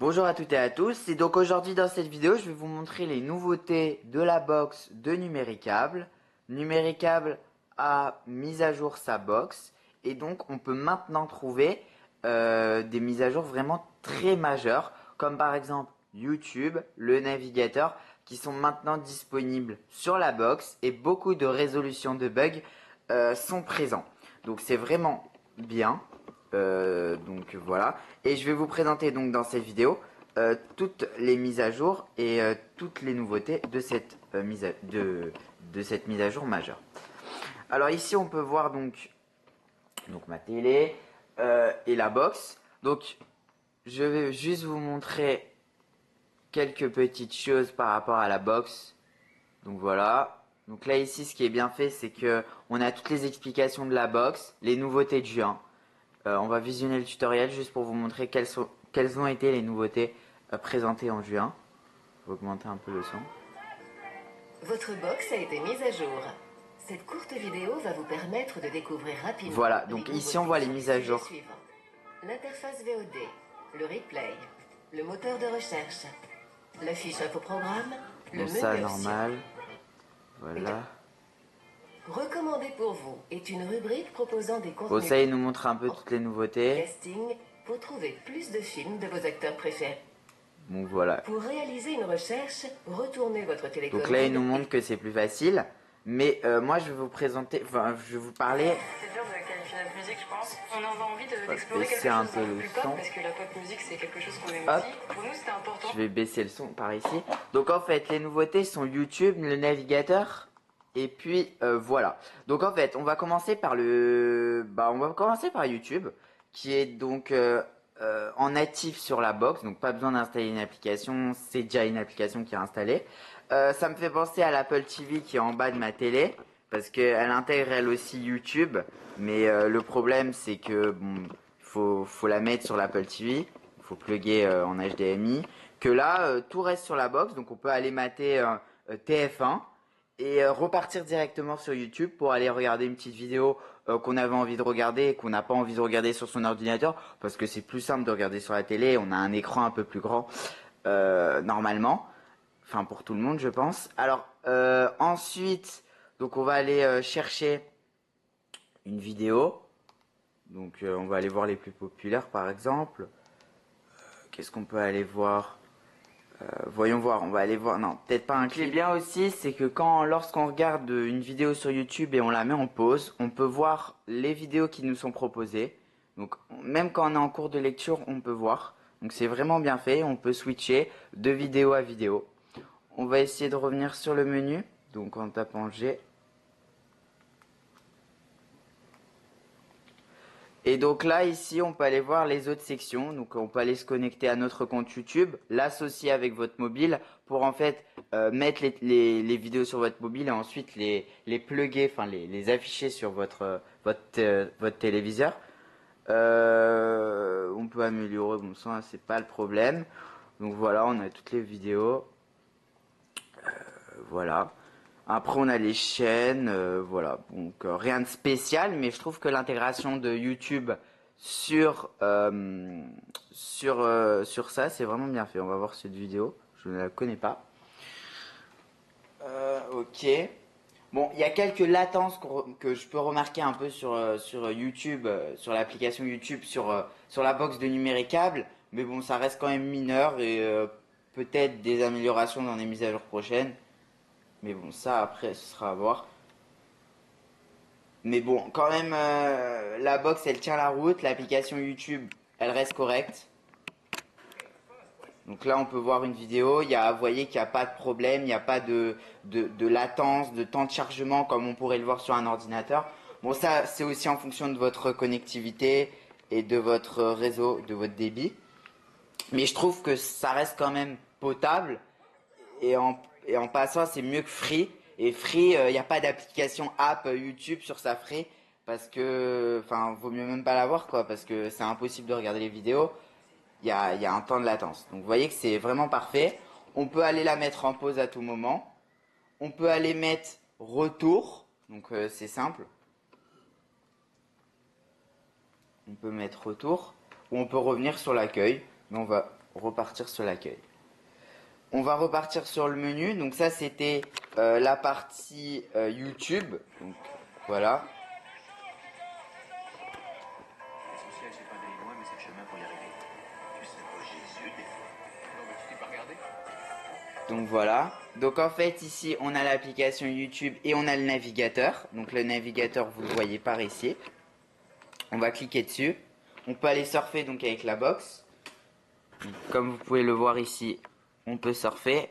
Bonjour à toutes et à tous, et donc aujourd'hui dans cette vidéo je vais vous montrer les nouveautés de la box de Numéricable. Numéricable a mis à jour sa box et donc on peut maintenant trouver des mises à jour vraiment très majeures, comme par exemple YouTube, le navigateur, qui sont maintenant disponibles sur la box et beaucoup de résolutions de bugs sont présents. Donc c'est vraiment bien. Donc voilà, et je vais vous présenter donc dans cette vidéo toutes les mises à jour et toutes les nouveautés de cette cette mise à jour majeure. Alors ici on peut voir donc ma télé et la box. Donc je vais juste vous montrer quelques petites choses par rapport à la box. Donc voilà. Donc là ici ce qui est bien fait, c'est que on a toutes les explications de la box, les nouveautés de juin. On va visionner le tutoriel juste pour vous montrer quelles ont été les nouveautés présentées en juin. Je vais augmenter un peu le son. Votre box a été mise à jour. Cette courte vidéo va vous permettre de découvrir rapidement. Voilà, donc ici on voit les mises à jour. L'interface VOD, le replay, le moteur de recherche, la fiche infoprogramme, le menu ça options. normal. Voilà. Recommandé pour vous est une rubrique proposant des contenus. Bon, ça il nous montre un peu toutes les nouveautés. Casting pour trouver plus de films de vos acteurs préférés. Bon voilà. Pour réaliser une recherche, retournez votre télécommande. Donc là il nous montre que c'est plus facile. Mais moi je vais vous présenter, je vais vous parler. C'est dur de qualifier notre musique, je pense. On avait envie d'explorer quelque un chose peu d'un peu le plus pop, son. parce que la pop musique c'est quelque chose qu'on aime Hop. aussi. Pour nous c'était important. Je vais baisser le son par ici. Donc en fait les nouveautés sont YouTube, le navigateur. Et puis voilà. Donc en fait, on va commencer par YouTube, qui est donc en natif sur la box, donc pas besoin d'installer une application, c'est déjà une application qui est installée. Ça me fait penser à l'Apple TV qui est en bas de ma télé, parce qu'elle intègre elle aussi YouTube, mais le problème c'est que bon, faut la mettre sur l'Apple TV, il faut plugger en HDMI. Que là, tout reste sur la box, donc on peut aller mater TF1 et repartir directement sur YouTube pour aller regarder une petite vidéo qu'on avait envie de regarder et qu'on n'a pas envie de regarder sur son ordinateur, parce que c'est plus simple de regarder sur la télé, on a un écran un peu plus grand normalement, enfin pour tout le monde je pense. Alors ensuite, donc on va aller chercher une vidéo, donc on va aller voir les plus populaires par exemple. Qu'est-ce qu'on peut aller voir? Voyons voir, on va aller voir, non, peut-être pas un clip. Ce qui est bien aussi, c'est que lorsqu'on regarde une vidéo sur YouTube et on la met en pause, on peut voir les vidéos qui nous sont proposées. Donc, même quand on est en cours de lecture, on peut voir. Donc, c'est vraiment bien fait, on peut switcher de vidéo à vidéo. On va essayer de revenir sur le menu, donc en tapant G. Et donc là, ici, on peut aller voir les autres sections. Donc, on peut aller se connecter à notre compte YouTube, l'associer avec votre mobile pour en fait mettre les vidéos sur votre mobile et ensuite les plugger, enfin les afficher sur votre téléviseur. On peut améliorer, bon ça, c'est pas le problème. Donc voilà, on a toutes les vidéos. Voilà. Après on a les chaînes, voilà, donc rien de spécial, mais je trouve que l'intégration de YouTube sur ça, c'est vraiment bien fait. On va voir cette vidéo, je ne la connais pas. Ok. Bon, il y a quelques latences que je peux remarquer un peu sur YouTube, sur l'application YouTube, sur la box de Numéricable, mais bon, ça reste quand même mineur et peut-être des améliorations dans les mises à jour prochaines. Mais bon, ça après, ce sera à voir. Mais bon, quand même, la box, elle tient la route. L'application YouTube, elle reste correcte. Donc là, on peut voir une vidéo. Vous voyez qu'il n'y a pas de problème. Il n'y a pas de latence, de temps de chargement comme on pourrait le voir sur un ordinateur. Bon, ça, c'est aussi en fonction de votre connectivité et de votre réseau, de votre débit. Mais je trouve que ça reste quand même potable. Et en passant, c'est mieux que Free. Et Free, il n'y a pas d'application app YouTube sur sa Free. Parce que, enfin, vaut mieux même pas l'avoir, quoi. Parce que c'est impossible de regarder les vidéos. Il y a un temps de latence. Donc, vous voyez que c'est vraiment parfait. On peut aller la mettre en pause à tout moment. On peut aller mettre retour. Donc, c'est simple. On peut mettre retour. Ou on peut revenir sur l'accueil. Mais on va repartir sur l'accueil. On va repartir sur le menu. Donc ça, c'était la partie YouTube. Donc voilà. L'essentiel, c'est pas d'aller loin, mais c'est le chemin pour y arriver. Tu sais pas Jésus, des fois. Non, mais tu t'es pas regardé? Donc voilà. Donc en fait, ici, on a l'application YouTube et on a le navigateur. Donc le navigateur, vous le voyez par ici. On va cliquer dessus. On peut aller surfer donc avec la box. Comme vous pouvez le voir ici, on peut surfer.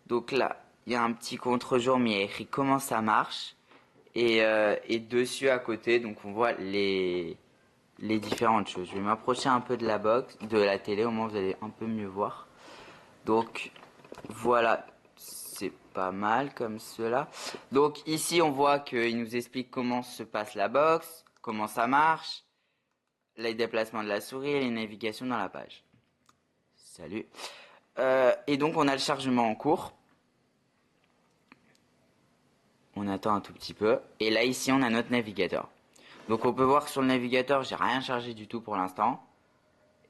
Donc là, il y a un petit contre-jour, mais il y a écrit comment ça marche. Et dessus à côté, donc on voit les différentes choses. Je vais m'approcher un peu de la box, de la télé, au moins vous allez un peu mieux voir. Donc voilà, c'est pas mal comme cela. Donc ici on voit qu'il nous explique comment se passe la box, comment ça marche, les déplacements de la souris et les navigations dans la page. Salut. Et donc on a le chargement en cours. On attend un tout petit peu. Et là ici on a notre navigateur. Donc on peut voir que sur le navigateur j'ai rien chargé du tout pour l'instant.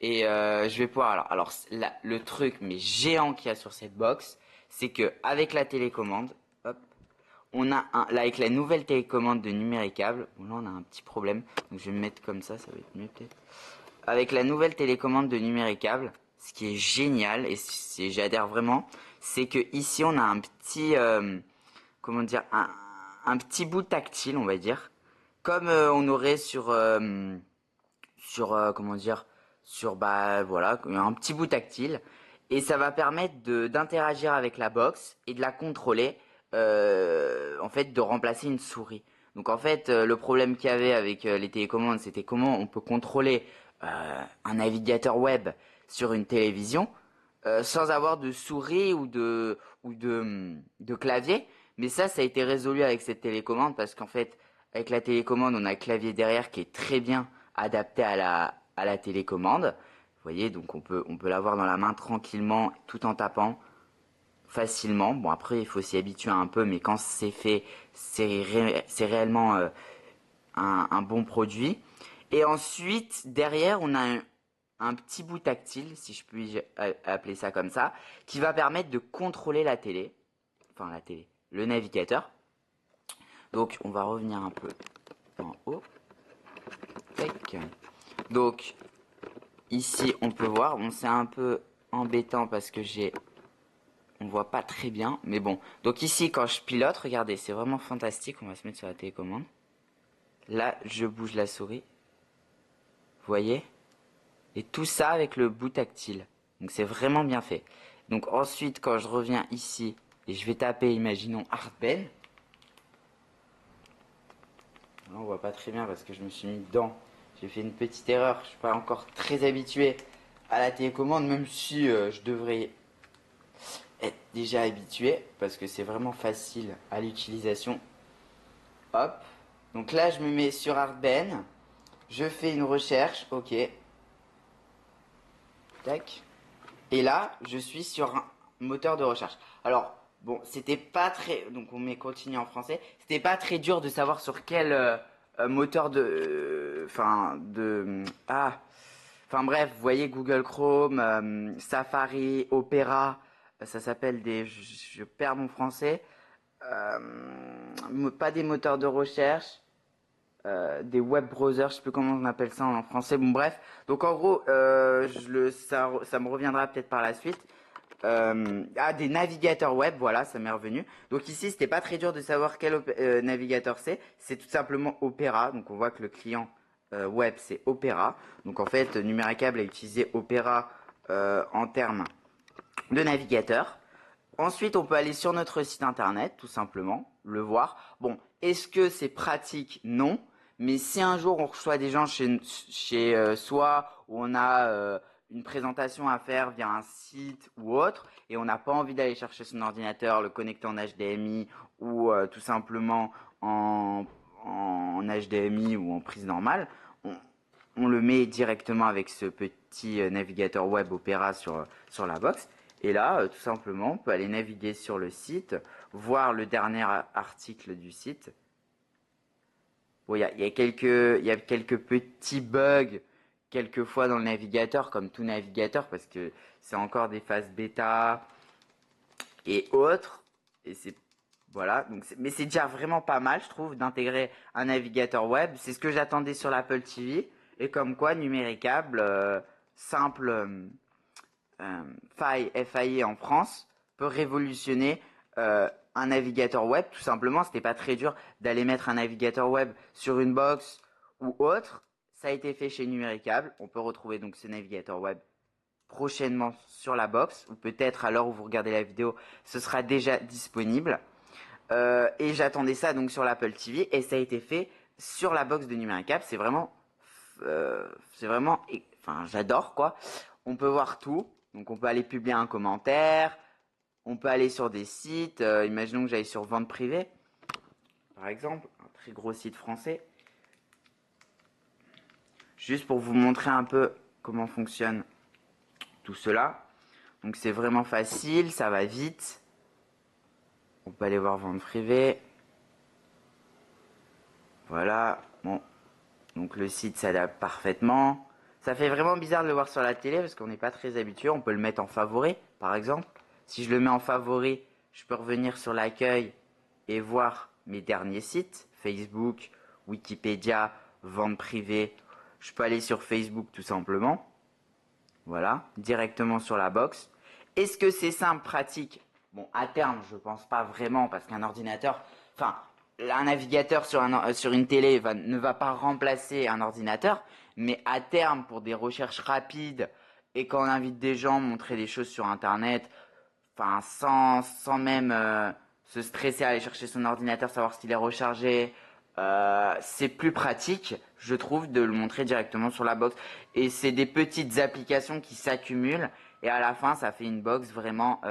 Et je vais pouvoir alors là, le truc mais géant qu'il y a sur cette box, c'est que avec la télécommande, hop, on a là avec la nouvelle télécommande de numéricable. Bon là on a un petit problème, donc je vais me mettre comme ça va être mieux peut-être. Avec la nouvelle télécommande de numéricable, ce qui est génial et j'adhère vraiment, c'est que ici on a un petit comment dire un petit bout tactile, on va dire, comme on aurait sur comment dire sur bah voilà un petit bout tactile, et ça va permettre d'interagir avec la box et de la contrôler, en fait de remplacer une souris. Donc en fait le problème qu'il y avait avec les télécommandes, c'était comment on peut contrôler un navigateur web sur une télévision sans avoir de souris ou de clavier. Mais ça a été résolu avec cette télécommande, parce qu'en fait avec la télécommande on a le clavier derrière qui est très bien adapté à la télécommande. Vous voyez, donc on peut l'avoir dans la main tranquillement tout en tapant facilement. Bon après il faut s'y habituer un peu, mais quand c'est fait, c'est réellement un bon produit. Et ensuite derrière on a un petit bout tactile, si je puis appeler ça comme ça, qui va permettre de contrôler la télé, enfin la télé, le navigateur. Donc on va revenir un peu en haut. Tac. Donc ici on peut voir, bon c'est un peu embêtant parce que on voit pas très bien, mais bon. Donc ici quand je pilote, regardez, c'est vraiment fantastique. On va se mettre sur la télécommande. Là je bouge la souris, vous voyez, et tout ça avec le bout tactile. Donc c'est vraiment bien fait. Donc ensuite quand je reviens ici et je vais taper, imaginons Artben. Là on voit pas très bien parce que je me suis mis dedans. J'ai fait une petite erreur, je suis pas encore très habitué à la télécommande, même si je devrais être déjà habitué parce que c'est vraiment facile à l'utilisation. Hop, donc là je me mets sur Artben, je fais une recherche, ok. Tac. Et là je suis sur un moteur de recherche. Alors bon, c'était pas très, donc on met continue en français, c'était pas très dur de savoir sur quel moteur de enfin bref, vous voyez Google Chrome, Safari, Opera, ça s'appelle je perds mon français, pas des moteurs de recherche, des web browsers, je sais plus comment on appelle ça en français, bon bref. Donc en gros, ça me reviendra peut-être par la suite. Des navigateurs web, voilà, ça m'est revenu. Donc ici, c'était pas très dur de savoir quel navigateur c'est tout simplement Opera. Donc on voit que le client web c'est Opera. Donc en fait, Numéricable a utilisé Opera en termes de navigateur. Ensuite, on peut aller sur notre site internet, tout simplement, le voir. Bon, est-ce que c'est pratique? Non. Mais si un jour on reçoit des gens chez soi, où on a une présentation à faire via un site ou autre, et on n'a pas envie d'aller chercher son ordinateur, le connecter en HDMI, ou tout simplement en HDMI ou en prise normale, on le met directement avec ce petit navigateur web Opera sur la box. Et là, tout simplement, on peut aller naviguer sur le site, voir le dernier article du site. Bon, il y a quelques petits bugs quelques fois dans le navigateur, comme tout navigateur, parce que c'est encore des phases bêta et autres. Et c'est voilà, donc mais c'est déjà vraiment pas mal, je trouve, d'intégrer un navigateur web. C'est ce que j'attendais sur l'Apple TV. Et comme quoi, Numéricable, simple FAI en France, peut révolutionner un navigateur web. Tout simplement, c'était pas très dur d'aller mettre un navigateur web sur une box ou autre. Ça a été fait chez Numéricable. On peut retrouver donc ce navigateur web prochainement sur la box, ou peut-être à l'heure où vous regardez la vidéo, ce sera déjà disponible. Et j'attendais ça donc sur l'Apple TV et ça a été fait sur la box de Numéricable. Enfin, j'adore quoi. On peut voir tout. Donc on peut aller publier un commentaire. On peut aller sur des sites. Imaginons que j'aille sur Vente Privée, par exemple, un très gros site français. Juste pour vous montrer un peu comment fonctionne tout cela. Donc c'est vraiment facile, ça va vite. On peut aller voir Vente Privée. Voilà, bon, donc le site s'adapte parfaitement. Ça fait vraiment bizarre de le voir sur la télé parce qu'on n'est pas très habitué. On peut le mettre en favori, par exemple. Si je le mets en favori, je peux revenir sur l'accueil et voir mes derniers sites. Facebook, Wikipédia, Vente Privée. Je peux aller sur Facebook tout simplement. Voilà, directement sur la box. Est-ce que c'est simple, pratique? Bon, à terme, je pense pas vraiment parce qu'un ordinateur... Enfin, un navigateur sur une télé ne va pas remplacer un ordinateur, mais à terme, pour des recherches rapides et quand on invite des gens, montrer des choses sur Internet, enfin, sans même se stresser à aller chercher son ordinateur, savoir s'il est rechargé, c'est plus pratique, je trouve, de le montrer directement sur la box. Et c'est des petites applications qui s'accumulent et à la fin, ça fait une box vraiment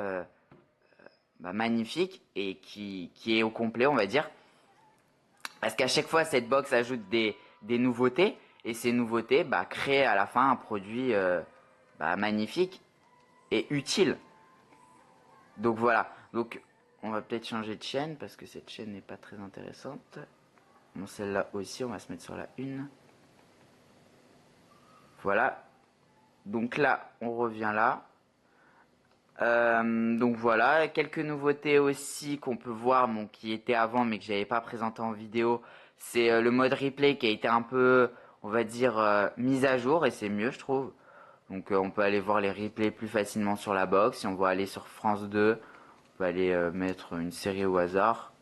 magnifique et qui est au complet, on va dire. Parce qu'à chaque fois, cette box ajoute des nouveautés. Et ces nouveautés créent à la fin un produit magnifique et utile. Donc voilà. Donc on va peut-être changer de chaîne parce que cette chaîne n'est pas très intéressante. Bon, celle-là aussi, on va se mettre sur la une. Voilà. Donc là, on revient là. Donc voilà, quelques nouveautés aussi qu'on peut voir, bon, qui étaient avant mais que j'avais pas présenté en vidéo. C'est le mode replay qui a été un peu, on va dire, mis à jour et c'est mieux je trouve. Donc on peut aller voir les replays plus facilement sur la box. Si on veut aller sur France 2, on peut aller mettre une série au hasard.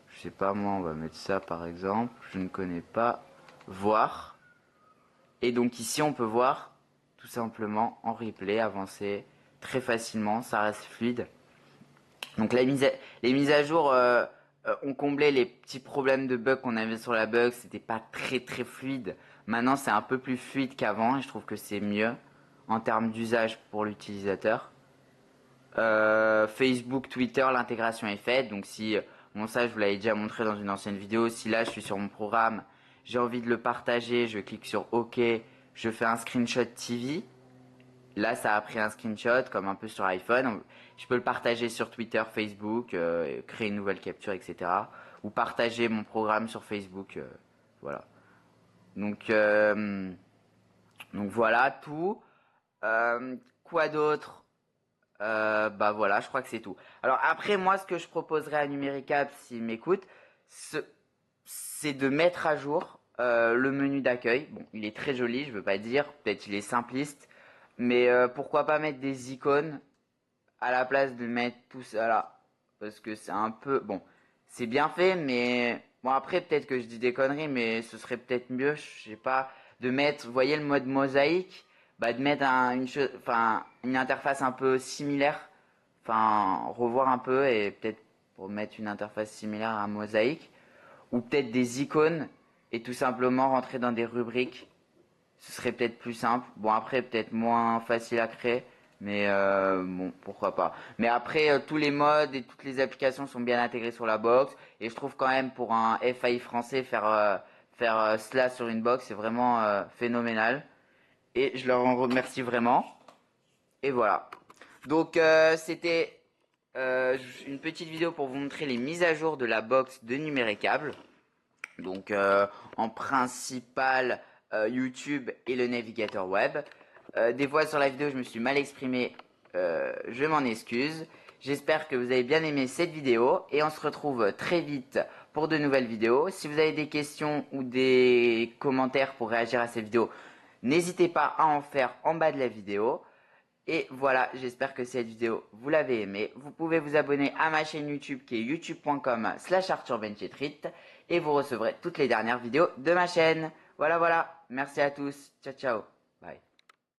Je sais pas moi, on va mettre ça par exemple. Je ne connais pas. Voir. Et donc ici on peut voir tout simplement en replay avancer très facilement, ça reste fluide. Donc les mises à jour ont comblé les petits problèmes de bugs qu'on avait sur la bug, c'était pas très fluide. Maintenant c'est un peu plus fluide qu'avant et je trouve que c'est mieux en termes d'usage pour l'utilisateur. Facebook, Twitter, l'intégration est faite. Donc si, bon ça je vous l'avais déjà montré dans une ancienne vidéo, si là je suis sur mon programme, j'ai envie de le partager, je clique sur OK, je fais un screenshot TV. Là ça a pris un screenshot comme un peu sur iPhone. Je peux le partager sur Twitter, Facebook, créer une nouvelle capture, etc. Ou partager mon programme sur Facebook. Voilà. Donc voilà tout. Quoi d'autre? Voilà, je crois que c'est tout. Alors après, moi, ce que je proposerais à Numéricable, s'il m'écoute, c'est de mettre à jour le menu d'accueil. Bon, il est très joli, je veux pas dire, peut-être il est simpliste, mais pourquoi pas mettre des icônes à la place de mettre tout ça là, parce que c'est un peu, bon, c'est bien fait, mais bon après peut-être que je dis des conneries, mais ce serait peut-être mieux, je sais pas, de mettre, vous voyez le mode mosaïque, de mettre une interface un peu similaire, revoir un peu et peut-être pour mettre une interface similaire à un mosaïque, ou peut-être des icônes et tout simplement rentrer dans des rubriques. Ce serait peut-être plus simple. Bon après peut-être moins facile à créer, mais bon pourquoi pas. Mais après tous les modes et toutes les applications sont bien intégrées sur la box et je trouve quand même pour un FAI français faire cela sur une box c'est vraiment phénoménal et je leur en remercie vraiment. Et voilà. Donc c'était une petite vidéo pour vous montrer les mises à jour de la box de Numéricable. Donc en principal, YouTube et le navigateur web. Des fois sur la vidéo je me suis mal exprimé, je m'en excuse. J'espère que vous avez bien aimé cette vidéo et on se retrouve très vite pour de nouvelles vidéos. Si vous avez des questions ou des commentaires pour réagir à cette vidéo, n'hésitez pas à en faire en bas de la vidéo. Et voilà, j'espère que cette vidéo vous l'avez aimée. Vous pouvez vous abonner à ma chaîne YouTube qui est youtube.com/ArthurBenChetrit et vous recevrez toutes les dernières vidéos de ma chaîne. Voilà, merci à tous. Ciao, ciao.